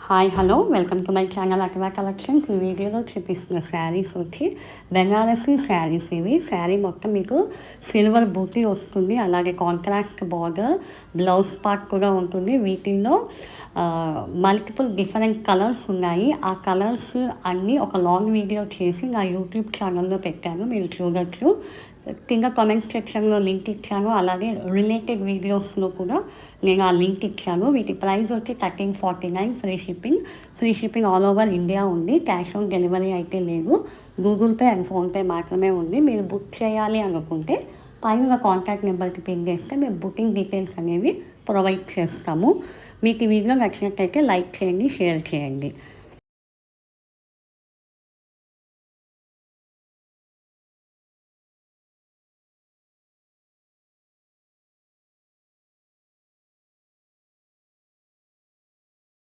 Hi hello welcome to my channel అటవా collections. ఈ వీడియోలో చూపిస్తున్న శారీస్ వచ్చి బెనారసీ శారీస్. ఇవి శారీ మొత్తం మీకు సిల్వర్ బూటీ వస్తుంది, అలాగే కాంట్రాస్ట్ బార్డర్, బ్లౌజ్ పార్ట్ కూడా ఉంటుంది. వీటిల్లో మల్టిపుల్ డిఫరెంట్ కలర్స్ ఉన్నాయి. ఆ కలర్స్ అన్నీ ఒక లాంగ్ వీడియో చేసి నా యూట్యూబ్ ఛానల్లో పెట్టాను, మీరు చూడొచ్చు. కింద కామెంట్ సెక్షన్లో లింక్ ఇచ్చాను, అలాగే రిలేటెడ్ వీడియోస్లో కూడా నేను ఆ లింక్ ఇచ్చాను. వీటి ప్రైస్ వచ్చి 1349, free shipping all over India ఉంది. క్యాష్ ఆన్ డెలివరీ అయితే లేదు, గూగుల్ పే అండ్ ఫోన్పే మాత్రమే ఉంది. మీరు బుక్ చేయాలి అనుకుంటే పైన కాంటాక్ట్ నెంబర్కి పిన్ చేస్తే మేము బుకింగ్ డీటెయిల్స్ అనేవి ప్రొవైడ్ చేస్తాము. మీకు ఈ వీడియో నచ్చినట్లయితే లైక్ చేయండి, షేర్ చేయండి.